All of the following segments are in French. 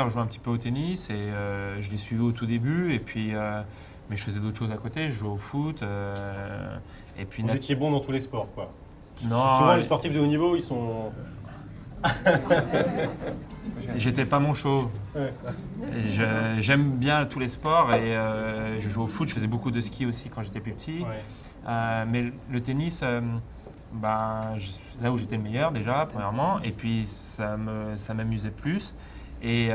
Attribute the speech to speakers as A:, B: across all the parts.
A: frère jouait un petit peu au tennis et je l'ai suivi au tout début. Et puis, mais je faisais d'autres choses à côté. Je jouais au foot. Et puis
B: Vous étiez bon dans tous les sports, quoi.
A: Non,
B: Souvent, les sportifs de haut niveau, ils sont.
A: j'étais pas mon show.
B: Ouais.
A: Et j'aime bien tous les sports et je joue au foot. Je faisais beaucoup de ski aussi quand j'étais plus petit.
B: Ouais.
A: Mais le tennis, là où j'étais le meilleur déjà, premièrement. Et puis ça m'amusait plus. Et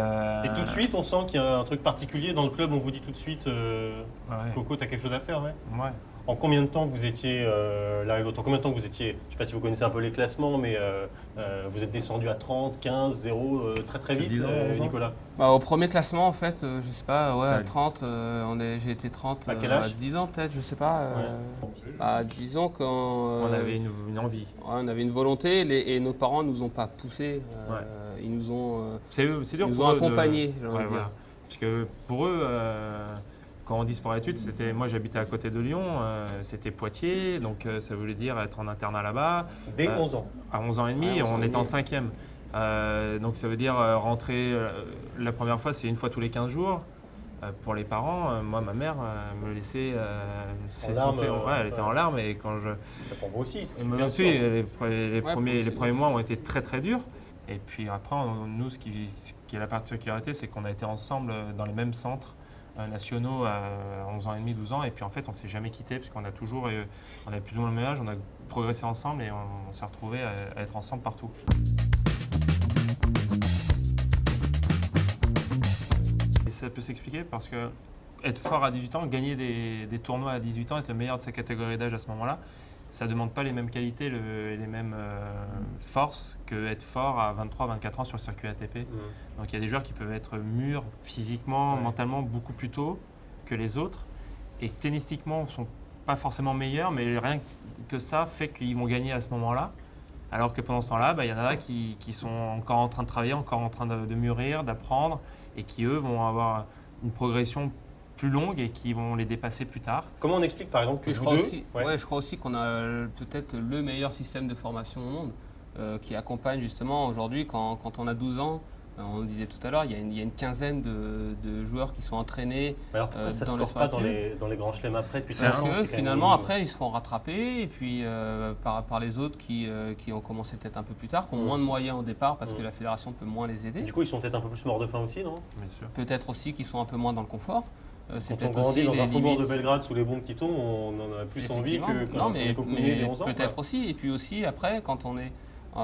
B: tout de suite, on sent qu'il y a un truc particulier dans le club. On vous dit tout de suite,
A: ouais.
B: Coco, t'as quelque chose à faire, ouais.
A: Ouais.
B: En combien de temps vous étiez là et l'autre? En combien de temps vous étiez, je ne sais pas si vous connaissez un peu les classements, mais vous êtes descendu à 30, 15, 0 très très vite,
A: 10 ans,
B: Nicolas?
C: Au premier classement, en fait, je sais pas, à
A: Ouais.
C: 30, j'ai été 30
B: À quel âge?
C: 10 ans peut-être, je sais pas. Disons qu'on
A: On avait une envie.
C: on avait une volonté et nos parents nous ont pas poussés.
A: Ouais.
C: Ils nous ont,
A: C'est dur
C: ils nous
A: pour
C: ont
A: eux
C: accompagnés, j'ai envie
A: Ouais,
C: de dire.
A: voilà. Parce que pour eux, quand on dit sport-études, moi j'habitais à côté de Lyon, c'était Poitiers, donc ça voulait dire être en internat là-bas.
B: Dès 11 ans.
A: À 11 ans et demi,
C: Ouais, 11 ans
A: on
C: et
A: était en
C: demi.
A: 5e. Donc ça veut dire rentrer, la première fois c'est une fois tous les 15 jours. Pour les parents, moi ma mère me laissait
B: larmes,
A: sauter. Ouais, elle était en larmes et quand je...
B: Pour vous aussi, c'est
A: Et moi
B: super
A: aussi,
B: sport.
A: les
C: c'est-
A: premiers mois ont été très très durs. Et puis après, nous, ce qui est la particularité, c'est qu'on a été ensemble dans les mêmes centres nationaux à 11 ans et demi, 12 ans. Et puis en fait, on ne s'est jamais quittés parce qu'on a toujours, on avait plus ou moins le même âge, on a progressé ensemble et on s'est retrouvés à être ensemble partout. Et ça peut s'expliquer parce que être fort à 18 ans, gagner des tournois à 18 ans, être le meilleur de sa catégorie d'âge à ce moment-là, ça ne demande pas les mêmes qualités, les mêmes forces que être fort à 23, 24 ans sur le circuit ATP. Donc il y a des joueurs qui peuvent être mûrs physiquement,
B: Ouais.
A: mentalement beaucoup plus tôt que les autres et tennistiquement ne sont pas forcément meilleurs, mais rien que ça fait qu'ils vont gagner à ce moment-là. Alors que pendant ce temps-là, il y en a qui sont encore en train de travailler, encore en train de mûrir, d'apprendre et qui eux vont avoir une progression plus longue et qui vont les dépasser plus tard.
B: Comment on explique par exemple que
C: Et je
B: vous
C: crois
B: deux,
C: aussi, je crois aussi qu'on a peut-être le meilleur système de formation au monde qui accompagne justement aujourd'hui quand on a 12 ans. On le disait tout à l'heure, il y a une quinzaine de joueurs qui sont entraînés
B: alors pourquoi ça ne
C: dans
B: score pas
C: l'espace
B: dans les grands chelems après depuis
C: parce
B: 5 ans,
C: que
B: c'est quand même
C: finalement
B: minime.
C: après ils se font rattraper et puis par les autres qui ont commencé peut-être un peu plus tard, qui ont moins de moyens au départ parce que la fédération peut moins les aider.
B: Du coup, ils sont peut-être un peu plus morts de faim aussi, non?
A: Bien sûr.
C: Peut-être aussi qu'ils sont un peu moins dans le confort. C'est
B: Quand on
C: peut-être
B: grandit
C: aussi
B: dans
C: les
B: un faubourg de
C: limites.
B: Belgrade sous les bombes qui tombent, on en a plus envie
C: Effectivement.
B: que quand
C: Non,
B: on est cocooné
C: mais
B: dès 11 ans.
C: peut-être
B: quoi.
C: aussi. Et puis aussi, après, quand on est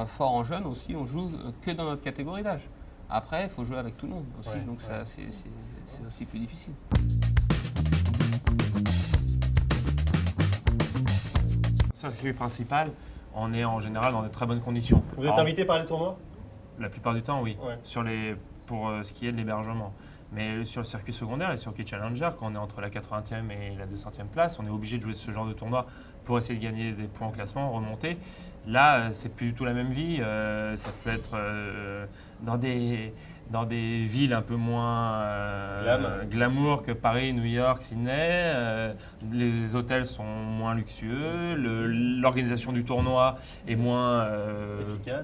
C: fort en jeune aussi, on joue que dans notre catégorie d'âge. Après, il faut jouer avec tout le monde aussi,
B: Ouais,
C: donc
B: ouais.
C: ça, c'est aussi plus difficile.
A: Ça, c'est le principal. On est en général dans de très bonnes conditions.
B: Vous êtes
A: Alors,
B: invité par les tournois?
A: La plupart du temps, oui.
B: Ouais.
A: Pour ce qui est de l'hébergement. Mais sur le circuit secondaire, les circuits Challenger, quand on est entre la 80e et la 200e place, on est obligé de jouer ce genre de tournoi pour essayer de gagner des points au classement, remonter. Là, c'est plus du tout la même vie. Ça peut être dans des villes un peu moins glamour que Paris, New York, Sydney. Les hôtels sont moins luxueux. L'organisation du tournoi est moins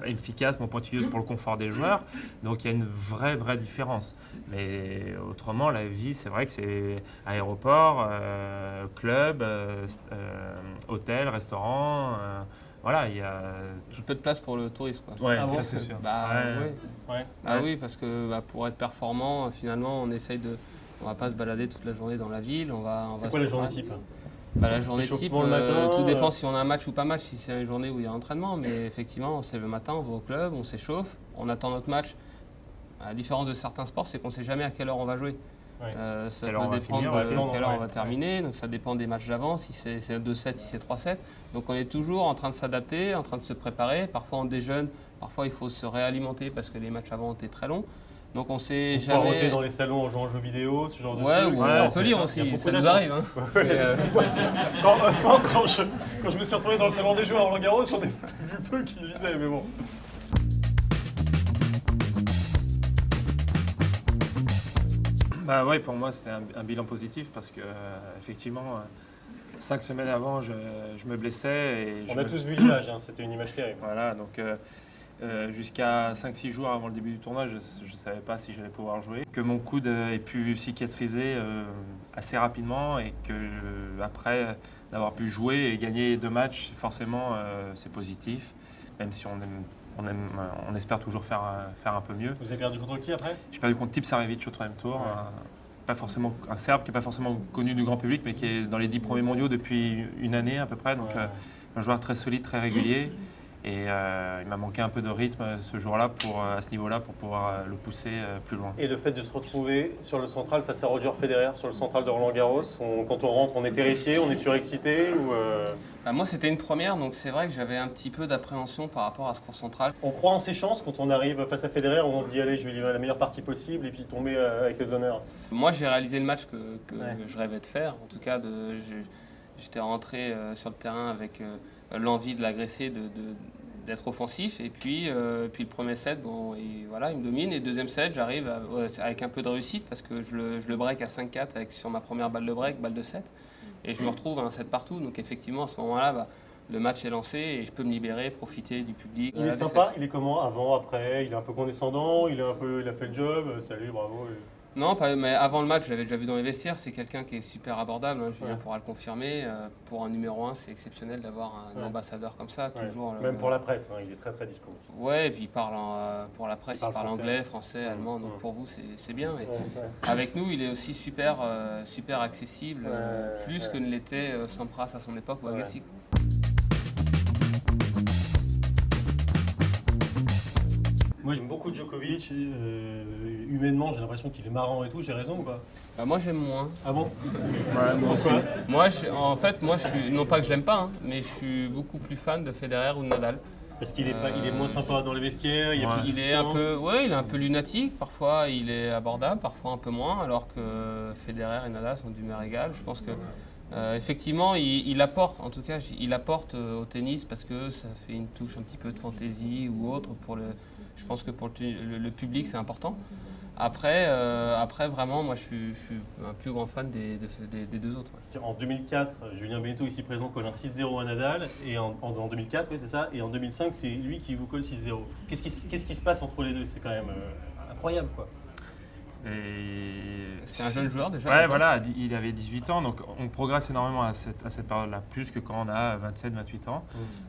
A: efficace, moins pointilleuse pour le confort des joueurs. Donc il y a une vraie différence. Mais autrement, la vie, c'est vrai que c'est aéroport, club, hôtel, restaurant. Voilà, il y a
C: Peu de place pour le tourisme, quoi.
A: Ouais,
B: Ah bon,
A: ça c'est sûr.
C: Oui.
B: Ouais.
C: Oui, parce que pour être performant, finalement, on va pas se balader toute la journée dans la ville.
B: C'est quoi la journée type?
C: La journée type,
B: Échauffement le matin,
C: tout dépend si on a un match ou pas match, si c'est une journée où il y a entraînement. Mais effectivement, on se lève le matin, on va au club, on s'échauffe, on attend notre match. La différence de certains sports, c'est qu'on ne sait jamais à quelle heure on va jouer.
B: Ouais.
C: Ça
A: Quelle
C: peut
A: heure on va
C: dépendre
A: finir,
C: de
A: ouais.
C: quelle heure on
B: Ouais.
C: va terminer, donc ça dépend des matchs d'avant, si c'est 2-7, si c'est 3-7. Donc on est toujours en train de s'adapter, en train de se préparer. Parfois on déjeune, parfois il faut se réalimenter parce que les matchs avant ont été très longs. Donc on sait
B: Vous poirotez
C: jamais.
B: dans les salons en jouant aux jeux vidéo, ce genre de
C: Ouais,
B: trucs.
C: ou
B: c'est ça,
C: on peut
B: c'est
C: lire
B: ça. Il y a
C: aussi,
B: beaucoup
C: ça nous
B: d'attentes.
C: arrive. Hein.
B: Quand je me suis retrouvé dans le salon des jeux à Roland-Garros, j'en ai vu peu qui lisaient, mais bon.
A: Bah ouais, pour moi c'était un bilan positif parce que effectivement 5 semaines avant je me blessais et
B: On a tous vu l'image, hein, c'était une image terrible.
A: voilà donc Jusqu'à 5-6 jours avant le début du tournoi, je ne savais pas si j'allais pouvoir jouer. Que mon coude ait pu cicatriser assez rapidement et que après d'avoir pu jouer et gagner 2 matchs, forcément c'est positif, même si on espère toujours faire un peu mieux.
B: Vous avez perdu contre qui après?
A: J'ai perdu contre Tipsarevic au 3e tour, pas forcément, un Serbe qui n'est pas forcément connu du grand public, mais qui est dans les 10 premiers mondiaux depuis une année à peu près, donc un joueur très solide, très régulier. Et il m'a manqué un peu de rythme ce jour-là à ce niveau-là pour pouvoir le pousser plus loin.
B: Et le fait de se retrouver sur le central face à Roger Federer, sur le central de Roland-Garros, quand on rentre, on est terrifié, on est surexcité ou
C: Moi, c'était une première, donc c'est vrai que j'avais un petit peu d'appréhension par rapport à ce cours central.
B: on croit en ses chances quand on arrive face à Federer, on se dit allez, je vais livrer la meilleure partie possible et puis tomber avec les honneurs.
C: Moi, j'ai réalisé le match que
B: Ouais.
C: je rêvais de faire. En tout cas, j'étais rentré sur le terrain avec l'envie de l'agresser, d'être offensif. Et puis le premier set, bon, il me domine. Et deuxième set, j'arrive avec un peu de réussite parce que je le break à 5-4 sur ma première balle de break, balle de 7. Et je me retrouve à un set partout. Donc effectivement, à ce moment-là, le match est lancé et je peux me libérer, profiter du public.
B: Il est sympa, il est comment avant, après? Il est un peu condescendant, il a fait le job, salut, bravo.
C: Non, mais avant le match, je l'avais déjà vu dans les vestiaires. C'est quelqu'un qui est super abordable. Julien pourra le confirmer. Pour un numéro 1, c'est exceptionnel d'avoir un ambassadeur comme ça. Toujours,
B: Même pour la presse, il est très très dispo.
C: Ouais, et puis il parle pour la presse, il parle
B: français.
C: anglais, français, allemand. Donc pour vous, c'est bien. Et
B: Ouais.
C: avec nous, il est aussi super accessible, plus que ne l'était Sampras à son époque ou Agassi.
B: Moi j'aime beaucoup Djokovic, humainement j'ai l'impression qu'il est marrant et tout, j'ai raison ou pas?
C: Moi, j'aime moins.
B: Ah bon?
A: Pourquoi?
C: Moi, je suis, non pas que je l'aime pas, hein, mais je suis beaucoup plus fan de Federer ou de Nadal.
B: Parce qu'il est moins sympa dans les vestiaires, il y a plus de
C: Il est un
B: distance.
C: peu, il est un peu lunatique. Parfois, il est abordable, parfois un peu moins. Alors que Federer et Nadal sont d'humeur égale. Je pense que effectivement, il apporte. En tout cas, il apporte au tennis parce que ça fait une touche un petit peu de fantaisie ou autre. Je pense que pour le public, c'est important. Après, vraiment, moi, je suis un plus grand fan des deux autres. Ouais.
B: En 2004, Julien Benneteau ici présent colle un 6-0 à Nadal, et en 2004, oui c'est ça, et en 2005 c'est lui qui vous colle 6-0. Qu'est-ce qui se passe entre les deux? C'est quand même incroyable quoi.
C: C'était un jeune joueur déjà.
A: Ouais, voilà, il avait 18 ans, donc on progresse énormément à cette période-là, plus que quand on a 27-28 ans.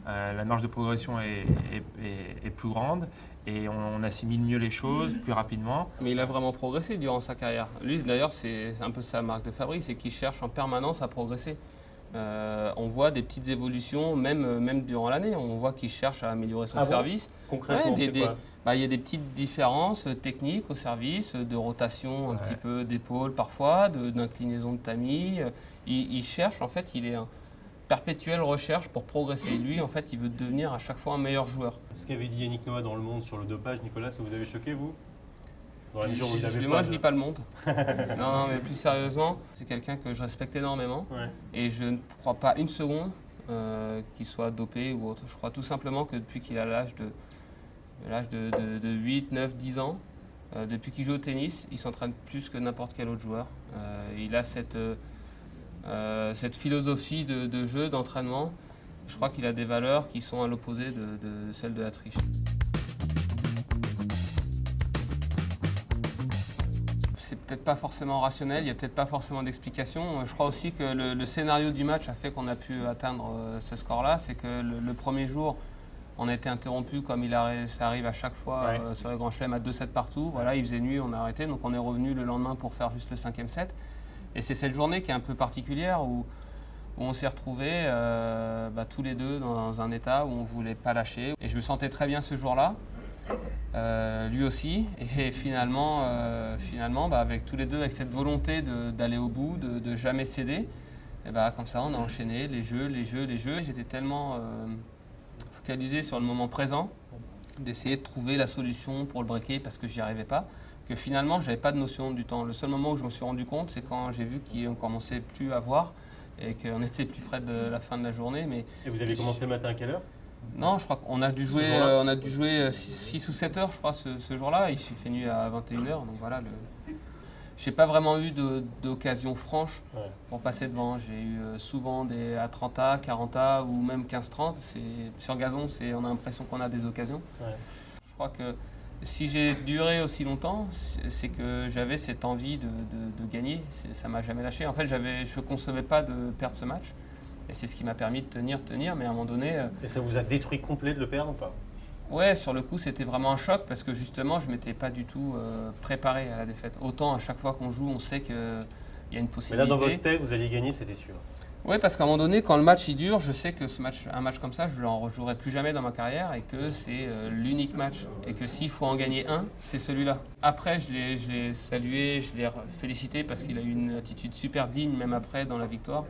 A: La marge de progression est plus grande et on assimile mieux les choses plus rapidement.
C: Mais il a vraiment progressé durant sa carrière. Lui, d'ailleurs, c'est un peu sa marque de fabrique, c'est qu'il cherche en permanence à progresser. On voit des petites évolutions, même durant l'année. On voit qu'il cherche à améliorer son service.
B: Concrètement, c'est quoi?
C: Il y a des petites différences techniques au service, de rotation un petit peu d'épaule parfois, d'inclinaison de tamis. Il cherche, en fait, il est en perpétuelle recherche pour progresser. Lui, en fait, il veut devenir à chaque fois un meilleur joueur.
B: Ce qu'avait dit Yannick Noah dans Le Monde sur le dopage, Nicolas, ça vous avait choqué vous? Dans la mesure où il avait
C: Moi, je ne lis pas Le Monde. Non, mais plus sérieusement, c'est quelqu'un que je respecte énormément.
B: Ouais.
C: Et je ne crois pas une seconde qu'il soit dopé ou autre. Je crois tout simplement que depuis qu'il a l'âge de 8, 9, 10 ans, depuis qu'il joue au tennis, il s'entraîne plus que n'importe quel autre joueur. Il a cette philosophie de jeu, d'entraînement. Je crois qu'il a des valeurs qui sont à l'opposé de celles de la triche. C'est peut-être pas forcément rationnel, il n'y a peut-être pas forcément d'explication. Je crois aussi que le scénario du match a fait qu'on a pu atteindre ce score-là. C'est que le premier jour, on a été interrompu comme ça arrive à chaque fois sur les Grands Chelems à 2-7 partout. Voilà, il faisait nuit, on a arrêté. Donc on est revenu le lendemain pour faire juste le 5e set. Et c'est cette journée qui est un peu particulière où on s'est retrouvés tous les deux dans un état où on ne voulait pas lâcher. Et je me sentais très bien ce jour-là. Lui aussi, et finalement avec tous les deux, avec cette volonté d'aller au bout, de jamais céder, et comme ça on a enchaîné les jeux. J'étais tellement focalisé sur le moment présent, d'essayer de trouver la solution pour le breaker parce que j'y arrivais pas, que finalement j'avais pas de notion du temps. Le seul moment où je me suis rendu compte, c'est quand j'ai vu qu'on commençait plus à voir et qu'on était plus près de la fin de la journée. Et
B: vous avez commencé le matin à quelle heure?
C: Non, je crois qu'on a dû jouer 6 ou 7 heures, je crois, ce jour-là. Il fait nuit à 21h, donc voilà. Je n'ai pas vraiment eu d'occasion franche pour passer devant. J'ai eu souvent des à 30A, 40A ou même 15-30. Sur gazon, on a l'impression qu'on a des occasions. crois que si j'ai duré aussi longtemps, c'est que j'avais cette envie de gagner. Ça m'a jamais lâché. En fait, je ne concevais pas de perdre ce match. Et c'est ce qui m'a permis de tenir. Mais à un moment donné...
B: Et ça vous a détruit complet de le perdre ou pas?
C: Ouais, sur le coup, c'était vraiment un choc parce que justement, je ne m'étais pas du tout préparé à la défaite. Autant à chaque fois qu'on joue, on sait qu'il y a une
B: Mais
C: possibilité.
B: là, dans votre tête, vous alliez gagner, c'était sûr.
C: Oui, parce qu'à un moment donné, quand le match il dure, je sais que un match comme ça, je ne le rejouerai plus jamais dans ma carrière et que c'est l'unique match. Et que s'il faut en gagner un, c'est celui-là. Après, je l'ai salué, je l'ai félicité parce qu'il a eu une attitude super digne, même après, dans la victoire,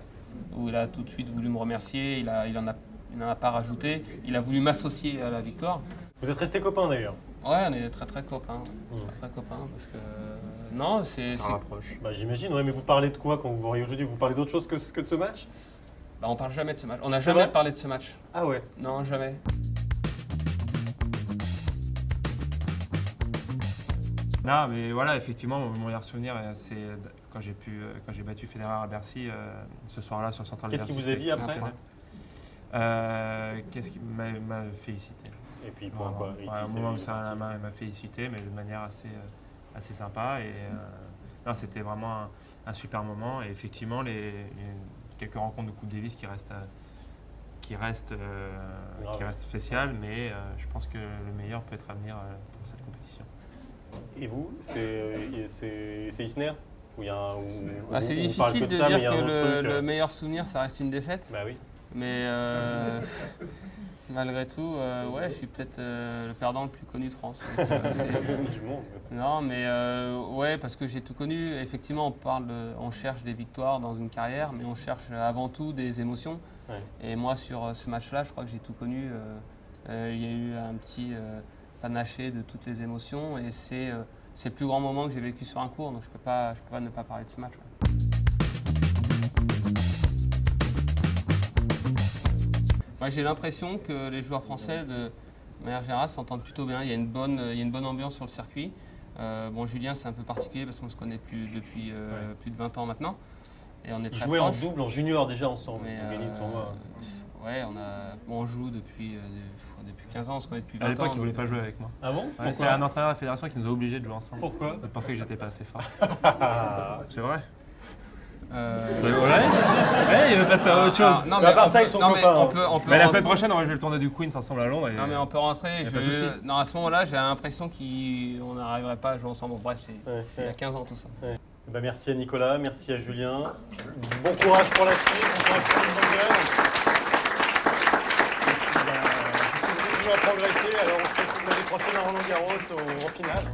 C: où il a tout de suite voulu me remercier, il n'en a pas rajouté, il a voulu m'associer à la victoire.
B: Vous êtes restés copains d'ailleurs?
C: Ouais, on est très très copains. Très copains parce que non, c'est.
A: Ça rapproche.
B: Bah, j'imagine, ouais, mais vous parlez de quoi quand vous vous voyez aujourd'hui? Vous parlez d'autre chose que de ce match?
C: Bah, on parle jamais de ce match. On n'a
B: C'est
C: jamais
B: vrai
C: parlé de ce match.
B: Ah ouais.
C: Non, jamais.
A: Non, mais voilà, effectivement, mon meilleur souvenir, c'est quand j'ai battu Federer à Bercy, ce soir-là sur Central
B: Qu'est-ce
A: Bercy.
B: qu'il vous a dit
A: c'était
B: après?
A: Qu'est-ce qu'il m'a félicité.
B: Et puis pour quoi?
A: Au moment où ça à la main, il m'a félicité, mais de manière assez sympa. Et non, c'était vraiment un super moment. Et effectivement, quelques rencontres de Coupe Davis qui restent spéciales, mais je pense que le meilleur peut être à venir pour cette compétition.
B: Et vous, c'est Isner?
C: C'est difficile de dire que le meilleur souvenir, ça reste une défaite.
B: Bah oui.
C: Mais malgré tout, ouais, je suis peut-être le perdant le plus connu de France. Donc,
B: Du monde.
C: non, mais ouais, parce que j'ai tout connu. Effectivement, on cherche des victoires dans une carrière, mais on cherche avant tout des émotions.
B: Ouais.
C: Et moi, sur ce match-là, je crois que j'ai tout connu. Il y a eu un petit panaché de toutes les émotions, et c'est le plus grand moment que j'ai vécu sur un court. Donc je peux pas ne pas parler de ce match. Ouais. Moi, j'ai l'impression que les joueurs français, de manière générale, s'entendent plutôt bien. Il y a une bonne ambiance sur le circuit. Bon, Julien, c'est un peu particulier parce qu'on se connaît depuis plus de 20 ans maintenant. Et on est très
B: Jouer
C: proches.
B: en double, en junior déjà ensemble,
C: Mais,
B: vous gagnez le tournoi.
C: Ouais, on joue depuis 15 ans, on se connaît depuis 20 ans.
A: À l'époque, il ne voulait
C: donc,
A: pas jouer avec moi.
B: Ah bon?
A: Ouais,
B: Pourquoi?
A: c'est un entraîneur de la fédération qui nous a obligés de jouer ensemble.
B: Pourquoi?
A: Il pensait que j'étais pas assez fort. C'est vrai.
C: ouais,
A: il veut passer à autre chose.
C: non,
B: Mais à part ça, ils sont
C: non, mais
B: copains,
C: on peut
A: Mais la
C: rentrer-
A: semaine prochaine, on va jouer le tournoi du Queens ensemble à Londres. Et...
C: Non, mais on peut rentrer.
A: Y a pas de souci.
C: Non, à ce moment-là, j'ai l'impression qu'on n'arriverait pas à jouer ensemble. Bref, c'est il y a 15 ans tout ça.
B: Bah, merci à Nicolas, merci à Julien. Bon courage pour la suite, bon courage pour les bonnes gueules. Je suis à progresser, alors on se retrouve l'année prochaine à Roland Garros en finale.